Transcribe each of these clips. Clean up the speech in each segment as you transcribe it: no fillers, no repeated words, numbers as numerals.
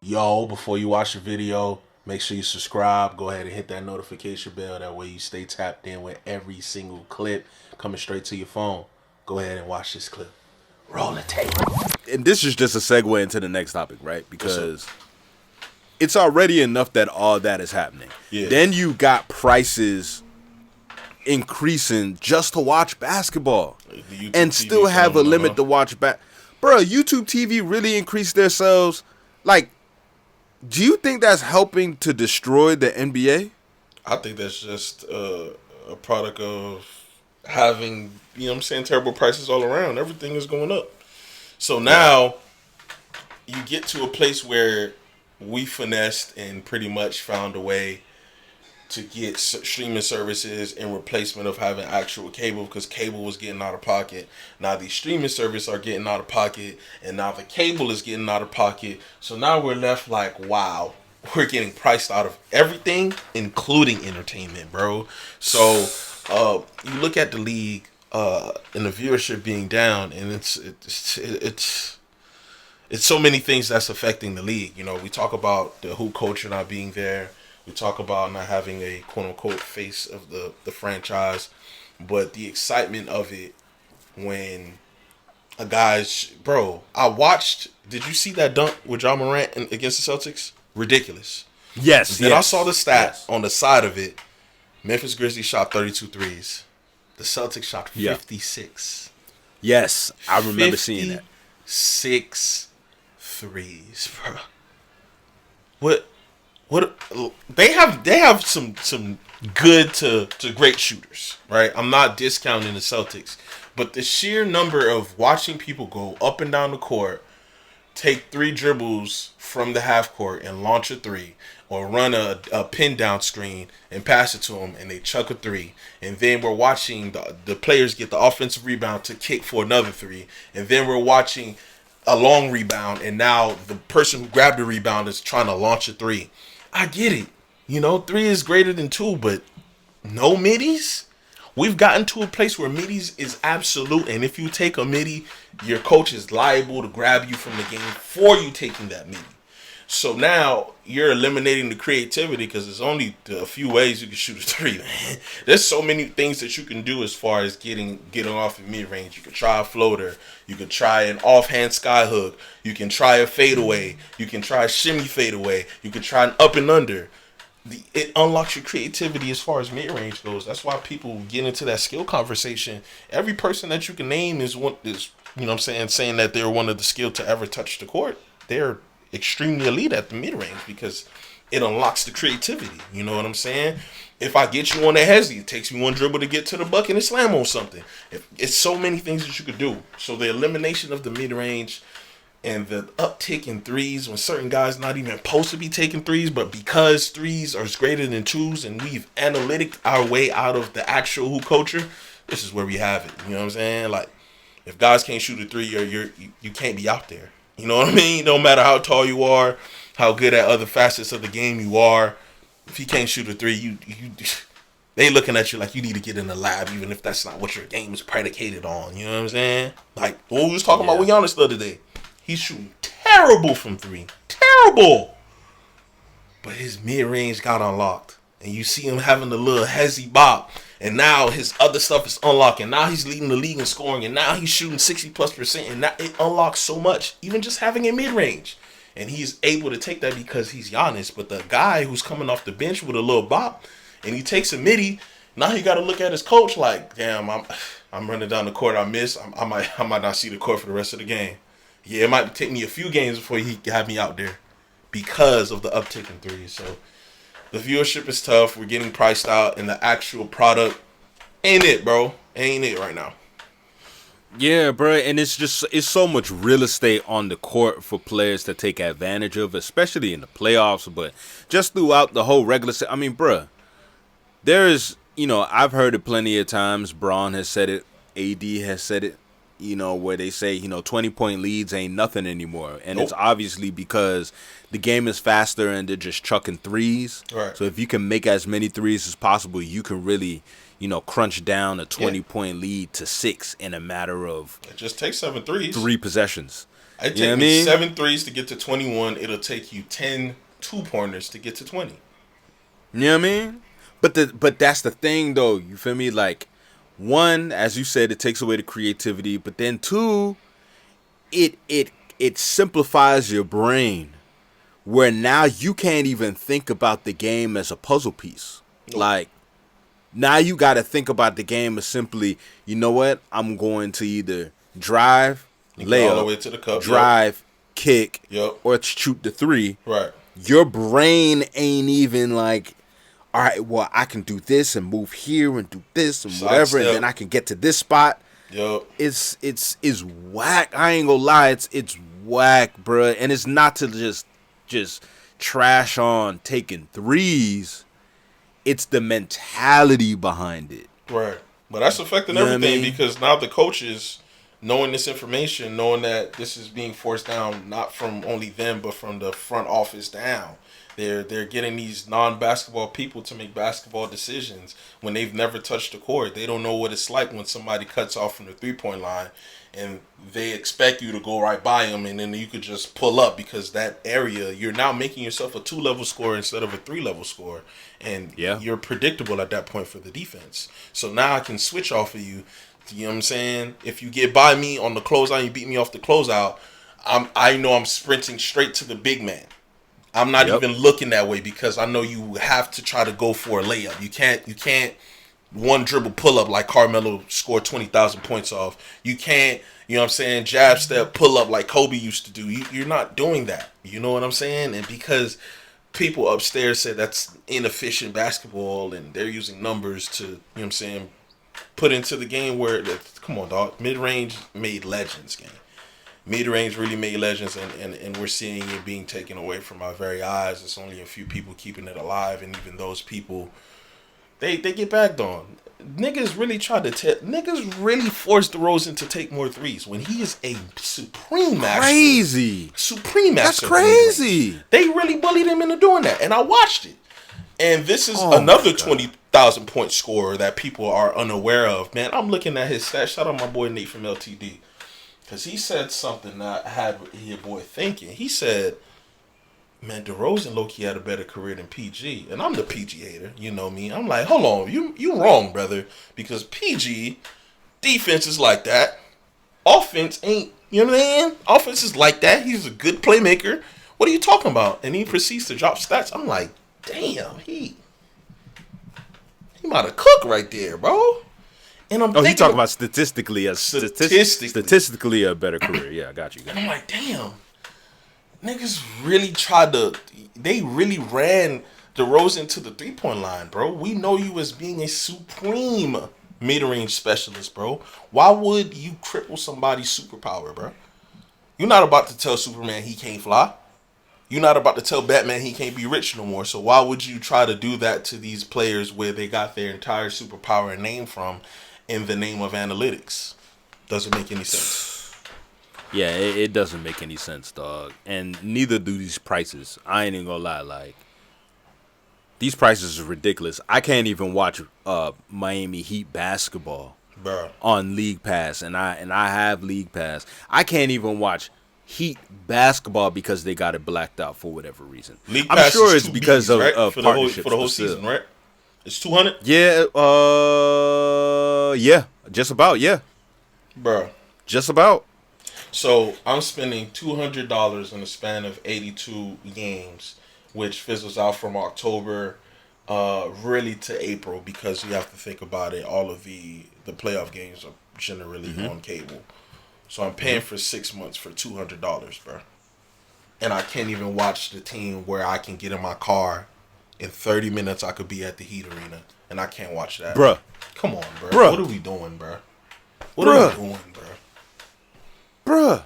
Yo, before you watch the video, make sure you subscribe. Go ahead and hit that notification bell. That way you stay tapped in with every single clip coming straight to your phone. Go ahead and watch this clip. Roll the tape. And this is just a segue into the next topic, right? Because it's already enough that all that is happening. Yeah. Then you got prices increasing just to watch basketball and still have a limit to watch Bro, YouTube TV really increased their sales. Like, do you think that's helping to destroy the NBA? I think that's just a product of having, terrible prices all around. Everything is going up. So now you get to a place where we finessed and pretty much found a way to get streaming services in replacement of having actual cable, because cable was getting out of pocket. Now these streaming services are getting out of pocket, and now the cable is getting out of pocket. So now we're left like, wow, we're getting priced out of everything, including entertainment, bro. So you look at the league and the viewership being down, and it's so many things that's affecting the league. We talk about the hoop culture not being there. We talk about not having a quote-unquote face of the franchise. But the excitement of it when a guy's... Bro, I watched... Did you see that dunk with Ja Morant against the Celtics? Ridiculous. Yes. Then I saw the stat on the side of it. Memphis Grizzlies shot 32 threes. The Celtics shot 56. Yes, I remember seeing that. 6 threes, bro. What they have some good to great shooters, right? I'm not discounting the Celtics, but the sheer number of watching people go up and down the court, take 3 dribbles from the half court and launch a 3, or run a pin down screen and pass it to them and they chuck a 3, and then we're watching the players get the offensive rebound to kick for another 3, and then we're watching a long rebound, and now the person who grabbed the rebound is trying to launch a 3. I get it. 3 is greater than 2, but no middies? We've gotten to a place where middies is absolute, and if you take a midi, your coach is liable to grab you from the game for you taking that midi. So now you're eliminating the creativity, because there's only a few ways you can shoot a 3, man. There's so many things that you can do as far as getting off in mid-range. You can try a floater. You can try an offhand sky hook. You can try a fadeaway. You can try a shimmy fadeaway. You can try an up and under. It unlocks your creativity as far as mid-range goes. That's why people get into that skill conversation. Every person that you can name is saying that they're one of the skilled to ever touch the court. They're extremely elite at the mid-range because it unlocks the creativity. You know what I'm saying? If I get you on the hezzy, it takes me one dribble to get to the bucket and slam on something. It's so many things that you could do. So the elimination of the mid-range and the uptick in threes when certain guys not even supposed to be taking threes, but because threes are greater than 2s and we've analytic our way out of the actual hoop culture, this is where we have it. You know what I'm saying? Like, if guys can't shoot a 3, you can't be out there. You know what I mean? No matter how tall you are, how good at other facets of the game you are, if you can't shoot a 3, they looking at you like you need to get in the lab, even if that's not what your game is predicated on. You know what I'm saying? Like what we was talking about with Giannis the other day. He's shooting terrible from 3. Terrible. But his mid-range got unlocked. And you see him having a little hezzy bop. And now his other stuff is unlocked. And now he's leading the league in scoring. And now he's shooting 60+%. And now it unlocks so much. Even just having a mid-range. And he's able to take that because he's Giannis. But the guy who's coming off the bench with a little bop, and he takes a midi, now he got to look at his coach like, damn, I'm running down the court I missed. I might not see the court for the rest of the game. Yeah, it might take me a few games before he have me out there because of the uptick in threes. So the viewership is tough. We're getting priced out, and the actual product ain't it, bro. Ain't it right now. Yeah, bro, and it's so much real estate on the court for players to take advantage of, especially in the playoffs, but just throughout the whole regular season. I mean, bro, there is, I've heard it plenty of times. Braun has said it. AD has said it. where they say, 20-point leads ain't nothing anymore. And it's obviously because the game is faster and they're just chucking threes. Right. So if you can make as many threes as possible, you can really, crunch down a 20-point lead to 6 in a matter of it just takes 7 threes. 3 possessions. It takes me 7 threes to get to 21. It'll take you 10 2-pointers to get to 20. You know what I mean? But that's the thing, though. You feel me? Like, one, as you said, it takes away the creativity. But then two, it simplifies your brain, where now you can't even think about the game as a puzzle piece. Nope. Like, now you got to think about the game as simply, you know what? I'm going to either drive, lay all the way to the cup, drive, kick, yep, or shoot the 3. Right. Your brain ain't even like, all right, well, I can do this and move here and do this and whatever, and then I can get to this spot. Yep. It's whack. I ain't gonna lie, it's whack, bruh. And it's not to just trash on taking threes. It's the mentality behind it. Right. But that's affecting everything because now the coaches, knowing this information, knowing that this is being forced down not from only them but from the front office down. They're getting these non-basketball people to make basketball decisions when they've never touched the court. They don't know what it's like when somebody cuts off from the 3-point line and they expect you to go right by them and then you could just pull up because that area, you're now making yourself a 2-level scorer instead of a 3-level scorer. And you're predictable at that point for the defense. So now I can switch off of you. You know what I'm saying? If you get by me on the closeout, you beat me off the closeout, I know I'm sprinting straight to the big man. I'm not even looking that way because I know you have to try to go for a layup. You can't one dribble pull up like Carmelo scored 20,000 points off. You can't, jab step pull up like Kobe used to do. You're not doing that. You know what I'm saying? And because people upstairs said that's inefficient basketball and they're using numbers to, put into the game where, come on, dog, mid-range made legends game. Mid-range really made legends, and we're seeing it being taken away from our very eyes. It's only a few people keeping it alive, and even those people, they get bagged on. Niggas really forced DeRozan to take more threes when he is a supreme master. Crazy. Supreme master. That's crazy. They really bullied him into doing that, and I watched it. And this is another 20,000 point scorer that people are unaware of. Man, I'm looking at his stats. Shout out my boy Nate from LTD. Because he said something that had your boy thinking. He said, man, DeRozan low-key had a better career than PG. And I'm the PG hater. You know me. I'm like, hold on. You wrong, brother. Because PG, defense is like that. Offense ain't, you know what I'm saying? Offense is like that. He's a good playmaker. What are you talking about? And he proceeds to drop stats. I'm like, damn, he might have cooked right there, bro. And I'm he talking about statistically a better career. Yeah, I got you. And I'm like, damn, niggas really they really ran DeRozan to the 3-point line, bro. We know you as being a supreme mid-range specialist, bro. Why would you cripple somebody's superpower, bro? You're not about to tell Superman he can't fly. You're not about to tell Batman he can't be rich no more. So why would you try to do that to these players where they got their entire superpower and name from in the name of analytics? Doesn't make any sense. Yeah, it doesn't make any sense, dog. And neither do these prices. I ain't even gonna lie. Like, these prices are ridiculous. I can't even watch Miami Heat basketball on League Pass, and I have League Pass. I can't even watch Heat basketball because they got it blacked out for whatever reason. I'm sure it's because of partnerships for the whole season, right? It's 200. Yeah, yeah, just about, yeah, bro, just about. So I'm spending $200 in the span of 82 games, which fizzles out from October, really to April, because you have to think about it. All of the playoff games are generally on cable. So I'm paying for 6 months for $200, bro. And I can't even watch the team where I can get in my car. In 30 minutes, I could be at the Heat Arena. And I can't watch that. Bruh. Come on, bro. What are we doing, bro? What are we doing, bro? Bruh.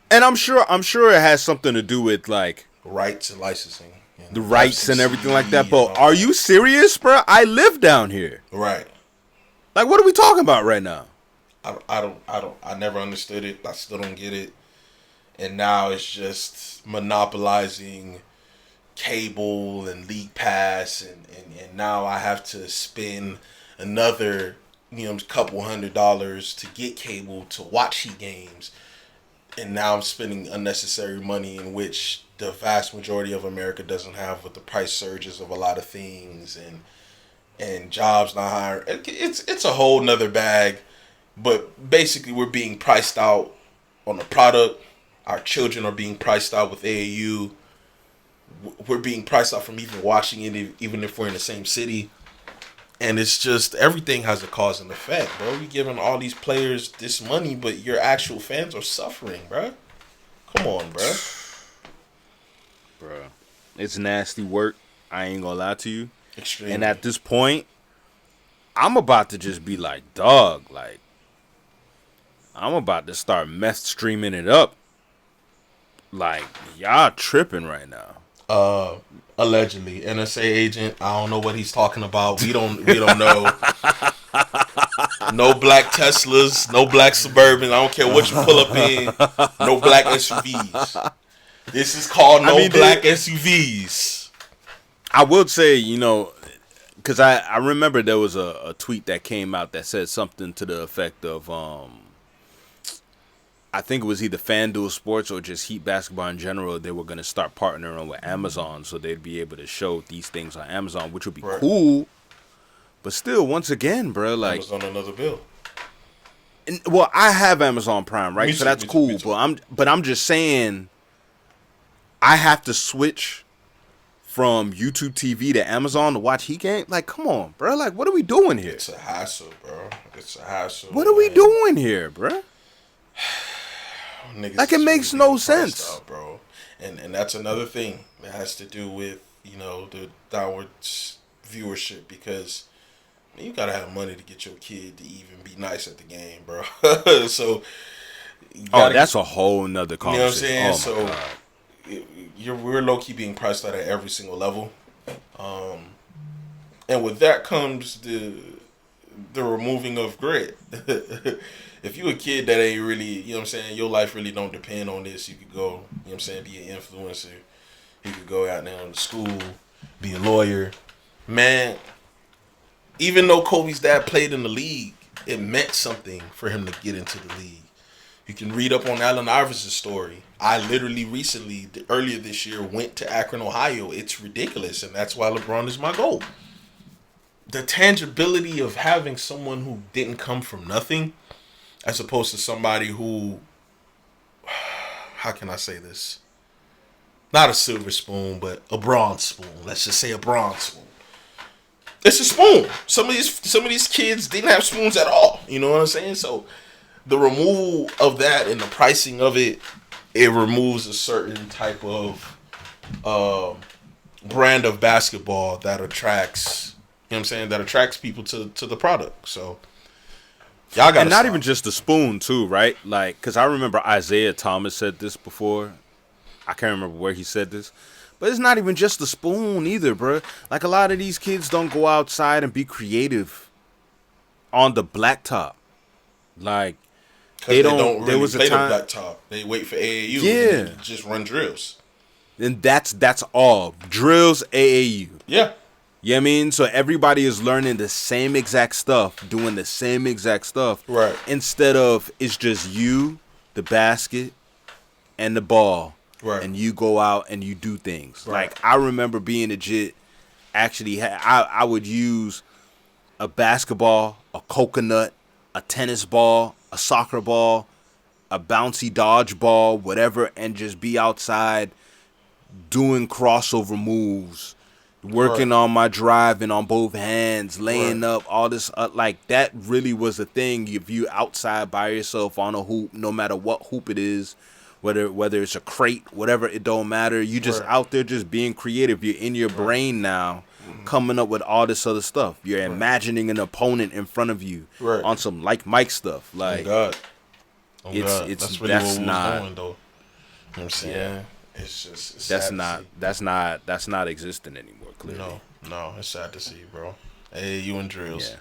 And I'm sure it has something to do with, like, rights and licensing. The rights and everything like that. But are you serious, bro? I live down here. Right. Like, what are we talking about right now? I never understood it. I still don't get it. And now it's just monopolizing cable and league pass, and now I have to spend another couple $100 to get cable to watch Heat games, and now I'm spending unnecessary money in which the vast majority of America doesn't have, with the price surges of a lot of things and jobs not hiring. It's a whole nother bag, but basically we're being priced out on the product. Our children are being priced out with AAU. We're being priced out from even watching it, even if we're in the same city. And it's just, everything has a cause and effect, bro. You're giving all these players this money, but your actual fans are suffering, bro. Come on, bro. Bro, it's nasty work. I ain't gonna lie to you. Extremely. And at this point, I'm about to just be like, dog, like, I'm about to start meth streaming it up. Like, y'all tripping right now. Allegedly, NSA agent. I don't know what he's talking about. We don't know. No black Teslas, no black Suburban. I don't care what you pull up in. No black SUVs. This is called black SUVs. I would say, because I remember there was a tweet that came out that said something to the effect of, I think it was either FanDuel Sports or just Heat Basketball in general. They were going to start partnering with Amazon, so they'd be able to show these things on Amazon, which would be cool. But still, once again, bro, like, Amazon another bill. Well, I have Amazon Prime, right? So that's cool. Me too. But I'm just saying, I have to switch from YouTube TV to Amazon to watch Heat game. Like, come on, bro. Like, what are we doing here? It's a hassle, bro. It's a hassle. What are we doing here, bro? Like, it makes no sense, out, bro. And that's another thing that has to do with the downward viewership, because you gotta have money to get your kid to even be nice at the game, bro. So that's a whole nother conversation. You know what I'm saying? So we're low key being priced out at every single level, and with that comes the removing of grit. If you a kid that ain't really, your life really don't depend on this, you could go, be an influencer. You could go out there to school, be a lawyer. Man, even though Kobe's dad played in the league, it meant something for him to get into the league. You can read up on Allen Iverson's story. I literally earlier this year, went to Akron, Ohio. It's ridiculous, and that's why LeBron is my goal. The tangibility of having someone who didn't come from nothing, as opposed to somebody who, how can I say this? Not a silver spoon, but a bronze spoon. Let's just say a bronze spoon. It's a spoon. Some of these kids didn't have spoons at all. You know what I'm saying? So the removal of that and the pricing of it, it removes a certain type of brand of basketball that attracts, that attracts people to the product. So y'all got, and not even just the spoon too, right? Like, because I remember Isaiah Thomas said this before. I can't remember where he said this, but it's not even just the spoon either, bro. Like, a lot of these kids don't go outside and be creative on the blacktop. Like, they don't really there was play a time, the blacktop. They wait for AAU. Yeah, and just run drills. And that's all drills, AAU. Yeah. You know what I mean? So everybody is learning the same exact stuff, doing the same exact stuff. Right. Instead of, it's just you, the basket, and the ball. Right. And you go out and you do things. Right. Like, I remember being legit, actually, I would use a basketball, a coconut, a tennis ball, a soccer ball, a bouncy dodgeball, whatever, and just be outside doing crossover moves, working on my driving on both hands, laying up, all this. Like, that really was a thing. If you outside by yourself on a hoop, no matter what hoop it is, whether it's a crate, whatever, it don't matter. You just out there just being creative. You're in your brain now, coming up with all this other stuff. You're imagining an opponent in front of you on some like Mike stuff. Like, God. It's that's really that's what not going, though. You know what I'm saying? Yeah. It's just that's not existing anymore. Clearly, no, it's sad to see, bro. Hey, you and drills. Yeah.